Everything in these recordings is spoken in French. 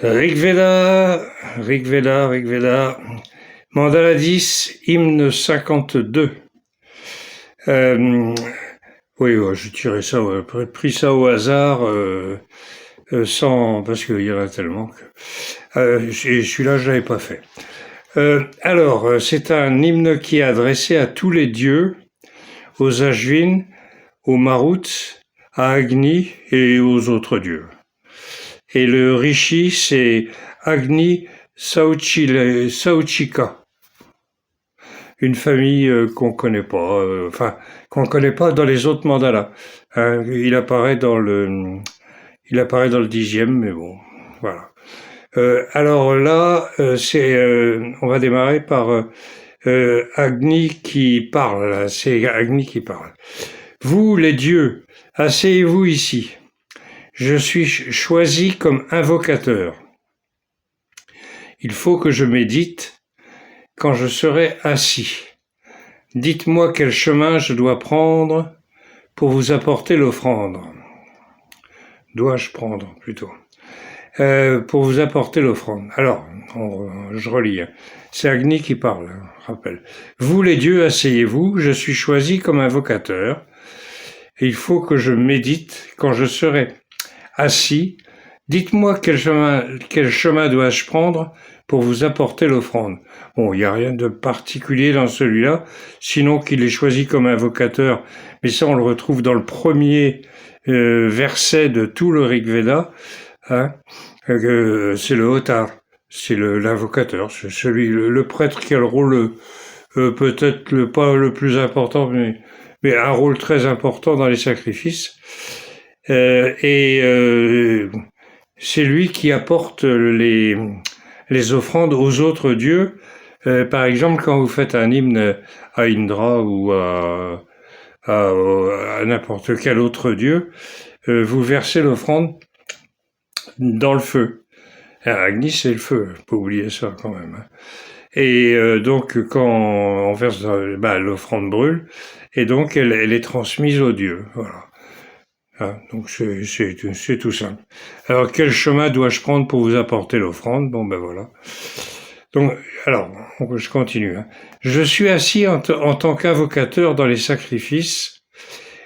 Rigveda, Rigveda, Rigveda, Mandala 10, hymne 52. Euh, oui, ouais, j'ai tiré ça, ouais, pris ça au hasard, sans, parce qu'il y en a tellement que. Et celui-là, je l'avais pas fait. C'est un hymne qui est adressé à tous les dieux, aux Ashvin, aux Maruts, à Agni et aux autres dieux. Et le rishi, c'est Agni Sauchika, une famille qu'on connaît pas, qu'on connaît pas dans les autres mandalas. Il apparaît dans le 10e, mais bon, voilà. Alors là, on va démarrer par Agni qui parle. Là. C'est Agni qui parle. Vous, les dieux, asseyez-vous ici. Je suis choisi comme invocateur. Il faut que je médite quand je serai assis. Dites-moi quel chemin je dois prendre pour vous apporter l'offrande. Dois-je prendre plutôt pour vous apporter l'offrande. Alors, je relis. C'est Agni qui parle, rappelle. Vous les dieux, asseyez-vous, je suis choisi comme invocateur. Il faut que je médite quand je serai assis. Dites-moi quel chemin dois-je prendre pour vous apporter l'offrande. Bon, il n'y a rien de particulier dans celui-là, sinon qu'il est choisi comme invocateur. Mais ça, on le retrouve dans le premier verset de tout le Rig Veda. Hein, c'est le Hotar, c'est l'invocateur, c'est le prêtre qui a le rôle peut-être pas le plus important, mais un rôle très important dans les sacrifices. C'est lui qui apporte les offrandes aux autres dieux. Par exemple, quand vous faites un hymne à Indra ou à n'importe quel autre dieu, vous versez l'offrande dans le feu. Agni, c'est le feu, faut pas oublier ça quand même. Et donc, quand on verse, l'offrande brûle, et donc elle est transmise aux dieux. Voilà. Donc c'est tout simple. Alors, quel chemin dois-je prendre pour vous apporter l'offrande? Bon, ben voilà. Donc, alors, je continue. Je suis assis en tant qu'invocateur dans les sacrifices.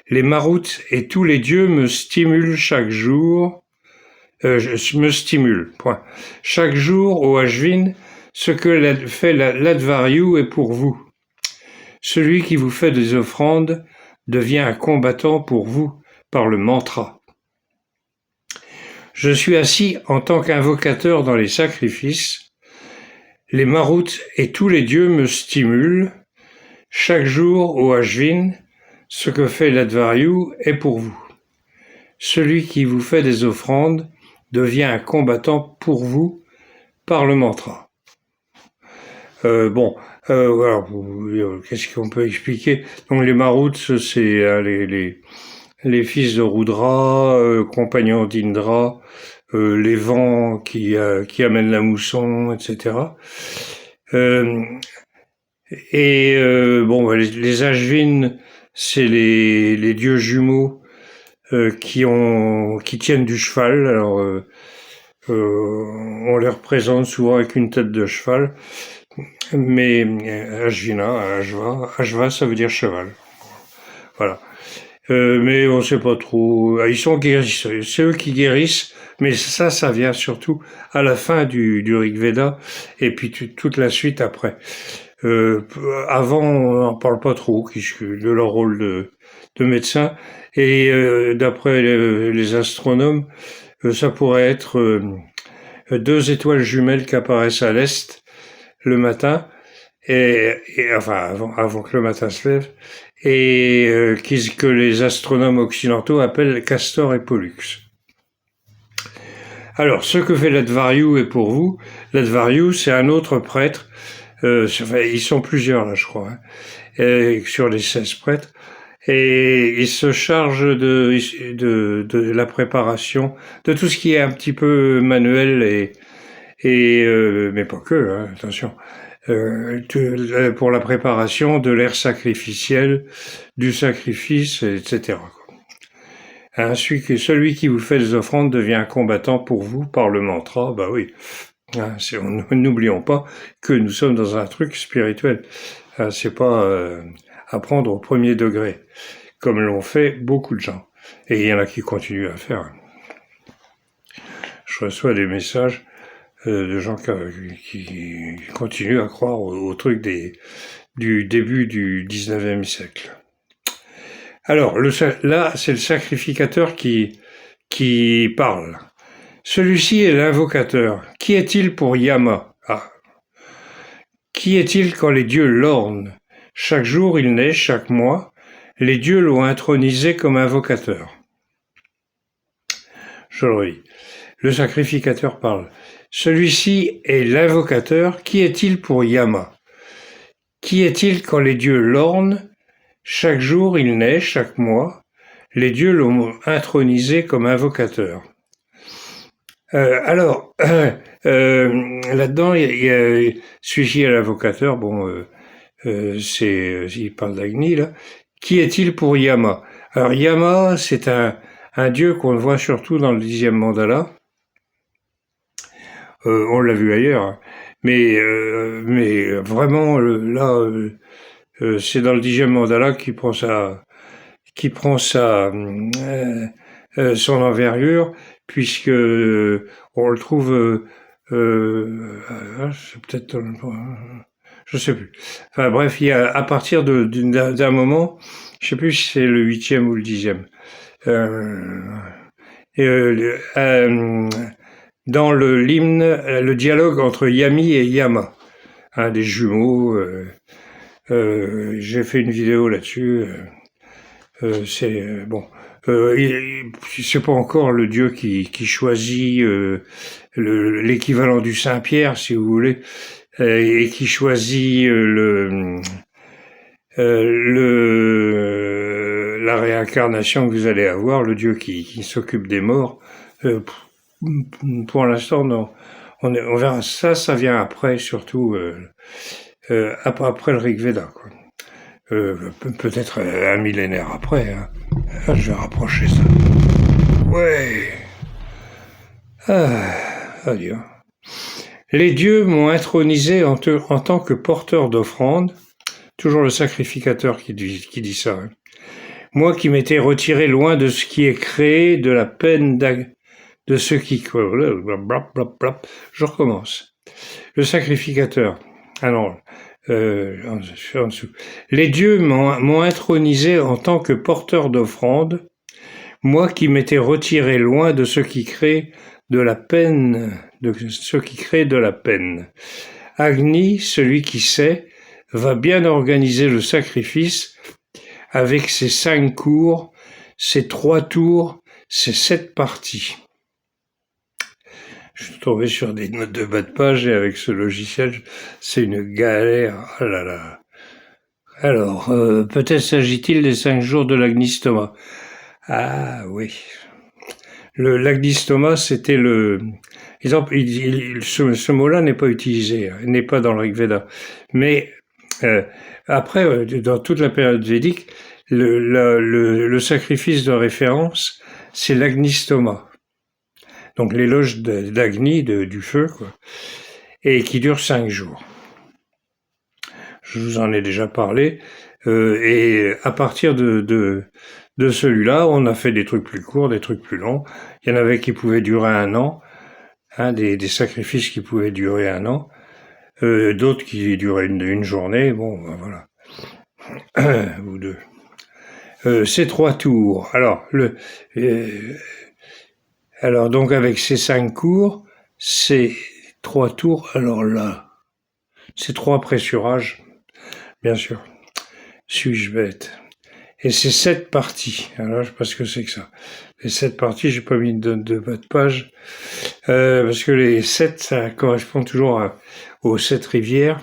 Les maroutes et tous les dieux me stimulent chaque jour. Je me stimule. Point. Chaque jour, au Ashvin, ce que fait l'Advaryu est pour vous. Celui qui vous fait des offrandes devient un combattant pour vous par le mantra. Je suis assis en tant qu'invocateur dans les sacrifices. Les maroutes et tous les dieux me stimulent. Chaque jour, au Ashvin, ce que fait l'Advaryu est pour vous. Celui qui vous fait des offrandes devient un combattant pour vous par le mantra. Alors, qu'est-ce qu'on peut expliquer? Donc les Maruts, c'est les fils de Rudra, compagnons d'Indra, les vents qui amènent la mousson, etc. Les Ashvin, c'est les dieux jumeaux qui tiennent du cheval. Alors, on les représente souvent avec une tête de cheval, mais Ashva, ça veut dire cheval. Voilà. Mais on sait pas trop. Ils sont guérisseurs. C'est eux qui guérissent, mais ça vient surtout à la fin du Rig Veda et puis toute la suite après. Avant, on n'en parle pas trop de leur rôle de médecin. Et d'après les astronomes, ça pourrait être 2 étoiles jumelles qui apparaissent à l'est le matin, avant que le matin se lève, et que les astronomes occidentaux appellent Castor et Pollux. Alors, ce que fait l'Advaryu est pour vous. L'Advaryu, c'est un autre prêtre. Ils sont plusieurs là, je crois, sur les 16 prêtres. Et il se charge de la préparation, de tout ce qui est un petit peu manuel mais pas que, attention, pour la préparation de l'air sacrificiel, du sacrifice, etc. Hein, celui qui vous fait des offrandes devient un combattant pour vous par le mantra. Bah oui. Hein, n'oublions pas que nous sommes dans un truc spirituel. Hein, c'est pas apprendre au premier degré, comme l'ont fait beaucoup de gens. Et il y en a qui continuent à faire. Je reçois des messages de gens qui continuent à croire au truc du début du 19e siècle. Alors, là, c'est le sacrificateur qui parle. Celui-ci est l'invocateur. Qui est-il pour Yama? Ah. Qui est-il quand les dieux l'ornent? Chaque jour il naît, chaque mois. Les dieux l'ont intronisé comme invocateur. Je le redis. Le sacrificateur parle. Celui-ci est l'invocateur. Qui est-il pour Yama? Qui est-il quand les dieux l'ornent? Chaque jour il naît, chaque mois. Les dieux l'ont intronisé comme invocateur. Là-dedans, il y a celui-ci est l'invocateur. Bon, il parle d'Agni là. Qui est-il pour Yama? Alors Yama, c'est un dieu qu'on voit surtout dans le 10e mandala. On l'a vu ailleurs, hein. Mais vraiment là, c'est dans le 10e mandala qu'il prend son envergure, puisque on le trouve, c'est peut-être, je sais plus. Enfin bref, il y a à partir d'un moment, je sais plus si c'est le 8e ou le 10e. Dans l'hymne, le dialogue entre Yami et Yama, hein, des jumeaux. J'ai fait une vidéo là-dessus. C'est bon. C'est pas encore le dieu qui choisit l'équivalent du Saint-Pierre, si vous voulez, et qui choisit la réincarnation que vous allez avoir, le dieu qui s'occupe des morts. Pour l'instant, non. On verra ça vient après, surtout après le Rig Veda, quoi. Peut-être un millénaire après. Hein. Je vais rapprocher ça. Ouais. Adieu. Les dieux m'ont intronisé en tant que porteur d'offrandes. Toujours le sacrificateur qui dit ça. Hein. Moi qui m'étais retiré loin de ce qui est créé, de la peine de ceux qui... Je recommence. Le sacrificateur. Alors, en dessous. Les dieux m'ont intronisé en tant que porteur d'offrandes, moi qui m'étais retiré loin de ceux qui créent de la peine, Agni, celui qui sait, va bien organiser le sacrifice avec ses 5 cours, ses 3 tours, ses 7 parties. Je suis tombé sur des notes de bas de page et avec ce logiciel, c'est une galère. Oh là là. Alors, peut-être s'agit-il des 5 jours de l'agnistoma. Ah oui. L'agnistoma, c'était exemple, ce mot-là n'est pas utilisé, n'est pas dans le Rig Veda. Mais après, dans toute la période védique, le sacrifice de référence, c'est l'agnistoma. Donc l'éloge d'Agni, du feu, quoi, et qui dure 5 jours. Je vous en ai déjà parlé, et à partir de celui-là, on a fait des trucs plus courts, des trucs plus longs. Il y en avait qui pouvaient durer 1 an, hein, des sacrifices qui pouvaient durer 1 an, d'autres qui duraient une journée, bon, ben voilà, ou 2. Ces 3 tours. Alors donc avec ces 5 cours, ces 3 tours, alors là, ces 3 pressurages, bien sûr, suis-je bête. Et ces 7 parties, alors je sais pas ce que c'est que ça. Les 7 parties, j'ai pas mis de bas de page, parce que les 7, ça correspond toujours aux 7 rivières.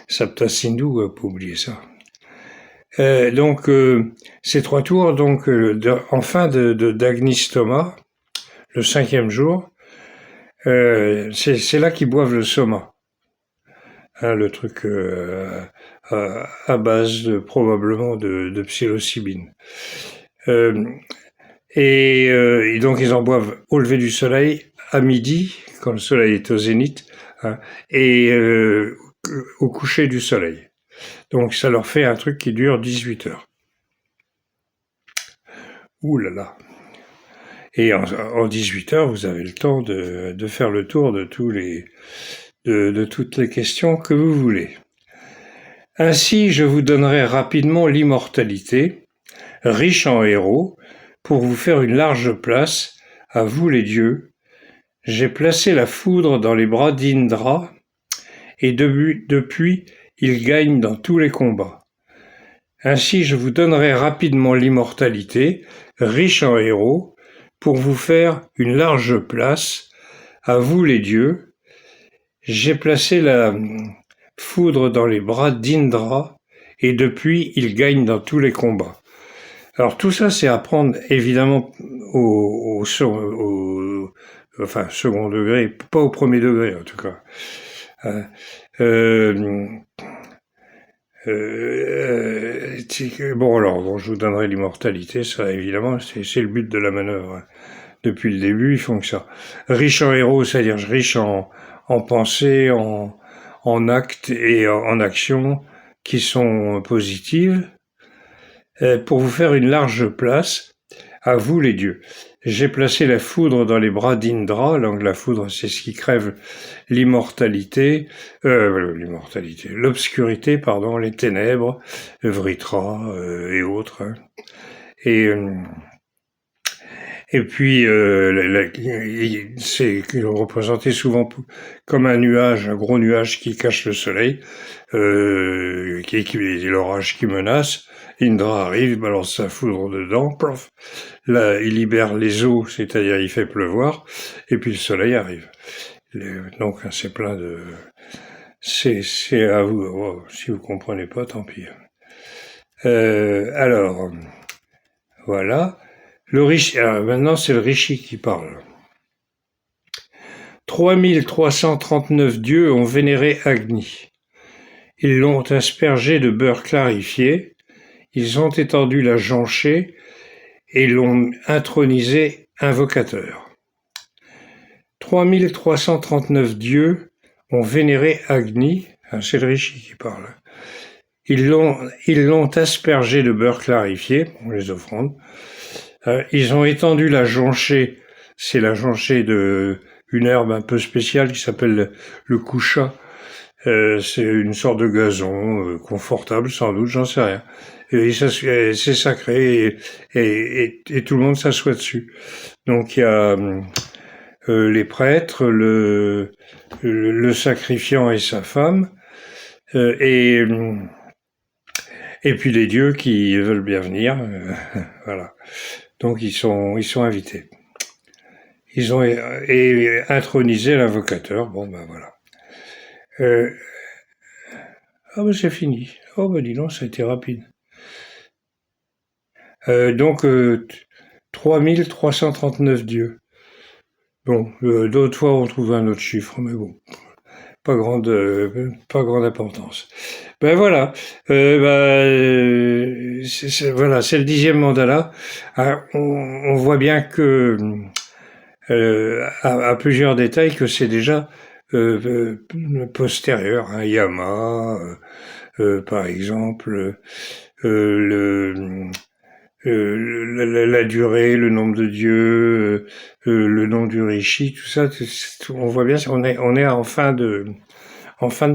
Sapta Sindhu, pas oublier ça. Donc ces 3 tours, donc en fin d'Agnistoma, le 5e jour, c'est là qu'ils boivent le soma, hein, le truc à base probablement de psilocybine. Et donc ils en boivent au lever du soleil, à midi, quand le soleil est au zénith, hein, et au coucher du soleil. Donc ça leur fait un truc qui dure 18 heures. Ouh là là. Et en 18 heures, vous avez le temps de faire le tour de toutes les questions que vous voulez. Ainsi, je vous donnerai rapidement l'immortalité, riche en héros, pour vous faire une large place, à vous les dieux. J'ai placé la foudre dans les bras d'Indra, et depuis, il gagne dans tous les combats. Ainsi, je vous donnerai rapidement l'immortalité, riche en héros, pour vous faire une large place, à vous les dieux. J'ai placé la foudre dans les bras d'Indra, et depuis, il gagne dans tous les combats. Alors tout ça, c'est à prendre évidemment au second degré, pas au premier degré en tout cas. Bon, je vous donnerai l'immortalité, ça évidemment, c'est le but de la manœuvre. Depuis le début, ils font que ça. Riche en héros, c'est-à-dire riche en pensées, en actes et en actions qui sont positives, pour vous faire une large place, à vous les dieux. J'ai placé la foudre dans les bras d'Indra, donc la foudre c'est ce qui crève l'obscurité, les ténèbres, Vritra et autres. Hein. Et puis, c'est représenté souvent comme un nuage, un gros nuage qui cache le soleil, qui est l'orage qui menace. Indra arrive, balance sa foudre dedans, plof. Là, il libère les eaux, c'est-à-dire il fait pleuvoir, et puis le soleil arrive. Donc, c'est plein de... C'est à vous. Oh, si vous comprenez pas, tant pis. Alors, voilà. Maintenant, c'est le Rishi qui parle. 3339 dieux ont vénéré Agni. Ils l'ont aspergé de beurre clarifié, ils ont étendu la jonchée et l'ont intronisé invocateur. 3339 dieux ont vénéré Agni, c'est le Rishi qui parle. Ils l'ont aspergé de beurre clarifié, les offrandes. Ils ont étendu la jonchée, c'est la jonchée une herbe un peu spéciale qui s'appelle le coucha. C'est une sorte de gazon confortable sans doute, j'en sais rien. Et c'est sacré et tout le monde s'assoit dessus. Donc il y a les prêtres, le sacrifiant et sa femme, et puis les dieux qui veulent bien venir. Voilà. Donc ils sont invités. Ils ont intronisé l'invocateur. Bon ben voilà. C'est fini. Oh ben dis donc, ça a été rapide. Donc 3339 dieux. Bon, d'autres fois on trouve un autre chiffre, mais bon, pas grande importance. Ben voilà, voilà, c'est le 10e mandala. On voit bien que à plusieurs détails que c'est déjà postérieur. Hein, Yama, par exemple, la durée, le nombre de dieux, le nom du rishi, tout ça, on voit bien, on est en fin de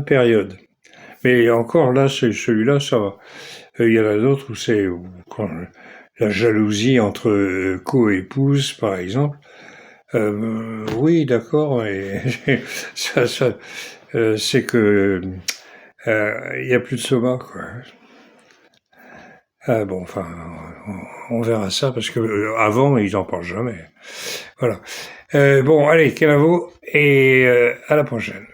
période. Mais encore là, celui-là, ça va. Il y en a d'autres où c'est la jalousie entre co-épouses, par exemple. Oui, d'accord, et ça c'est que il y a plus de soma, quoi. Bon, enfin, on verra ça parce que avant ils en parlent jamais. Voilà. Bon, allez, Kenavo, et à la prochaine.